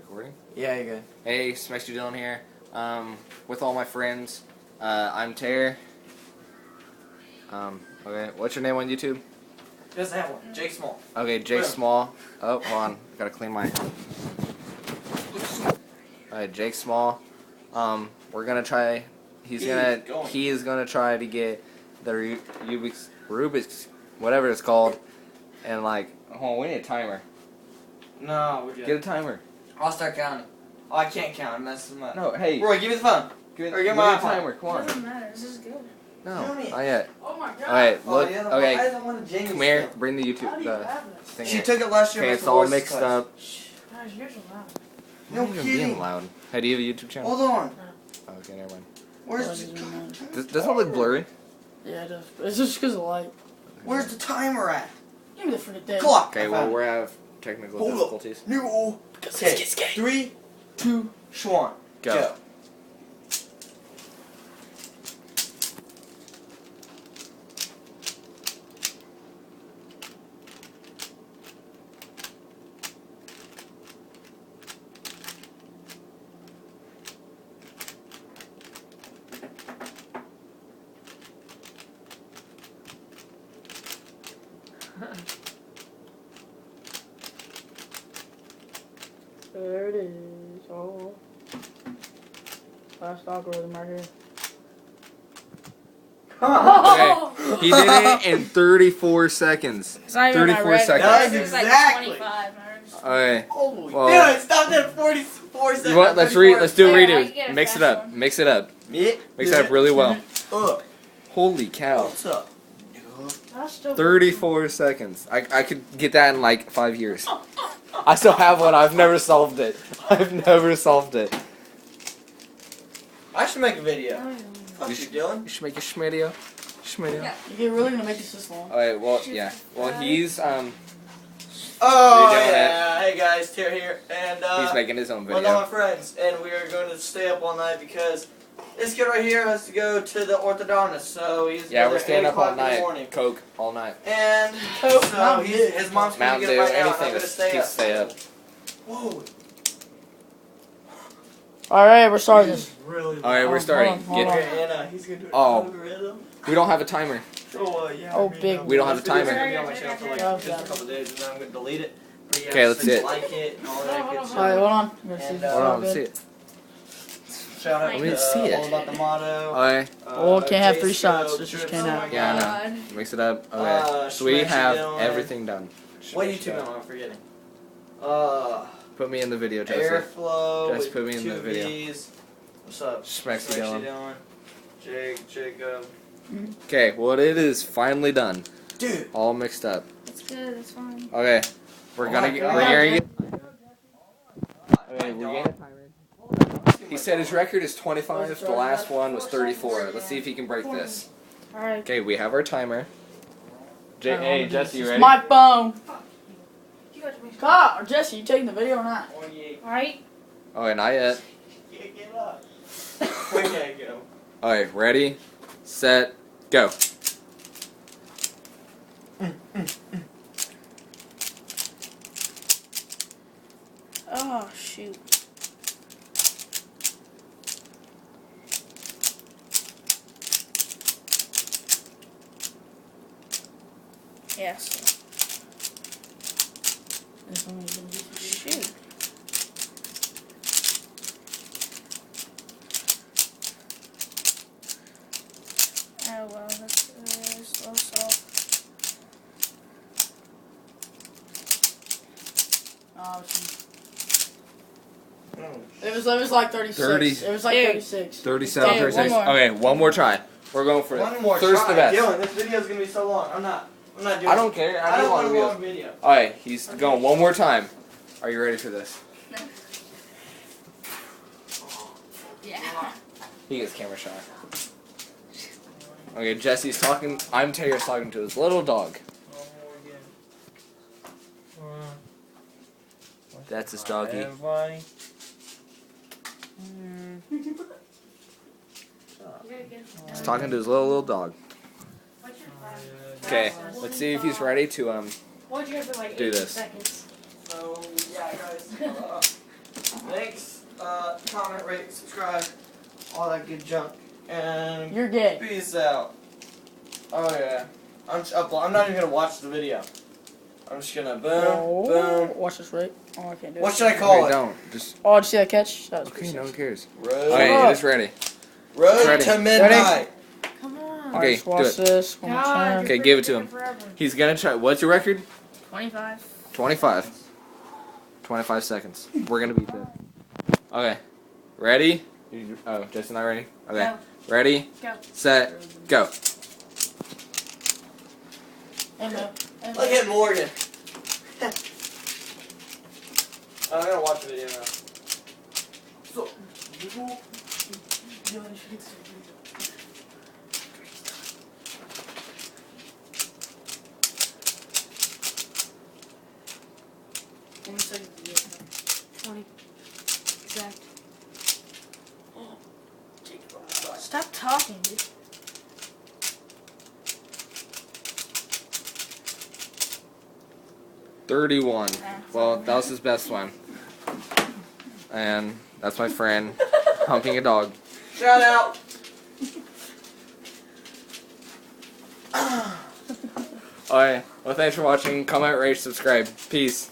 Recording? Yeah, you're good. Hey, Smexy Dylan here. With all my friends. I'm Taylor. Okay, what's your name on YouTube? Doesn't have one. Jake Small. Okay, Jake Small. Oh, hold on. Gotta clean my... Alright, Jake Small. We're gonna try... He is gonna try to get the Rubik's, whatever it's called. And like, hold on, we need a timer. No, we're good. Get a timer. I'll start counting. Oh, I can't count. I'm messing up. No, hey. Roy, give me the phone. Give me my timer. Come on. It doesn't matter. This is good. No, not yet. Oh my god. Alright, look. Yeah, Okay, I don't want to jingle come here. stuff. Bring the How YouTube do you have this? thing She here. took it last year. Okay, with it's the all horse mixed class. up. Guys, yours are loud. No You're kidding. being loud. Hey, do you have a YouTube channel? Hold on. Oh, okay, never mind. Where's the Doesn't it look blurry? Yeah, it does. It's just because of light. Where's the timer at? Give me the freaking thing. Clock. Okay, well, we're out of technical Hold up. difficulties. No. Okay. 3, 2, 1. Go. There it is. Oh. Last algorithm right here. Okay, he did it in 34 seconds. It's not even 34 my red. seconds. That's It's like exactly. 25. Okay. Holy Well, dude, stop at 44 seconds. You want? Let's do a Yeah, I redo. get a Mix it fast up. one. Mix it up. Yeah. Mix it up really well. Holy cow. What's up? That's still 34 seconds. I could get that in like 5 years. I still have one. I've never solved it. I've never solved it. I should make a video. Oh, Fuck you, Dylan. You should make a schmidio. Schmidio. yeah. You're really gonna make this long? Alright, well, yeah. Well, he's, Oh, You're doing yeah. Hey guys, Tara here. And, he's making his own with all video. my friends. And we are going to stay up all night because this kid right here has to go to the orthodontist. So he's Yeah, there we're at staying 8 up all o'clock in the morning. night. Coke all night. And Coke, so Mountain Dew. his mom's going to Mountain get Dew, him right now. I'm anything going to to stay up. stay up. Whoa. Alright, we're starting. This is really Alright, we're Hold starting. on, hold Get, on. And he's going to do an Oh. algorithm. we don't have a timer. So, yeah, Oh, big. We don't have a This video's timer. gonna be on my channel for like Oh, just got a it. couple days, and then I'm going to delete it. But yeah, Okay, let's so see it. like it and all that good stuff. Alright, hold on. Let's see And, if it's Hold all on, let's see good. it. Shout out Let me to see it. All About the Motto. Alright, Well, can't have 3 JCO, shots. This just Trips, can't oh my happen. yeah, I know. Mix it up. Okay. So we Schmexy have Dylan. everything done. What YouTube am I forgetting? Put me in the video, Jesse. Airflow. Just with put me in the 2 video. V's. What's up? Smexy Dylan. Jacob. Okay, well it is finally done. Dude. All mixed up. It's good. It's fine. Okay. We're Oh gonna my get God. we're gonna get Okay, we're getting a timer. He said his record is 25, the last one was 34. Let's see if he can break this. Alright. Okay, we have our timer. Hey, Jesse, you It's ready? my phone. You got to make Ah! Kyle, Jesse, you taking the video or not? 28. Alright. Okay, not yet. Can't get up. Where can I go? Okay, ready, set, go. Oh, shoot. Yes. This one is gonna be shoot. Oh well, that's slow salt. Oh, it was like 36. 30. It was like 36. 37, Okay, 36. one more. Okay, one more try. We're going for it. One more First try. the best. Dylan, this video's gonna be so long. I'm not doing I don't care. I don't want a videos. long video. Alright, he's going one more time. Are you ready for this? Yeah. He gets camera shy. Okay, Jesse's talking. I'm Taylor's talking to his little dog. That's his doggy. Everybody. He's talking to his little dog. Okay, let's see if he's ready to What'd you have for like do 8 this. seconds? So yeah, guys. comment, rate, subscribe, all that good junk. And You're gay. peace out. Oh yeah. I'm not even gonna watch the video. I'm just gonna boom. Watch this, right? Oh, I can't do it. What should I call it? Don't. Just. Oh, did you see that catch? That was Okay, pretty no one sick. cares. Road, Okay, it is ready. road Ready. to midnight. Come on. Okay, Alright, just watch do it. this one more time. Okay, give it to him. He's gonna try. What's your record? 25. 25. 25 seconds. We're gonna beat that. Okay. Ready? Oh, Justin, not ready? Okay. Go. Ready? Go. Set. Go. Emma. Look at Morgan. I'm gonna watch the video now. So, How many seconds did you have? 20. Exact. Stop talking, dude. $31. Well, that was his best one. And that's my friend humping a dog. shout out. Alright, well, thanks for watching. Comment, rate, subscribe. Peace.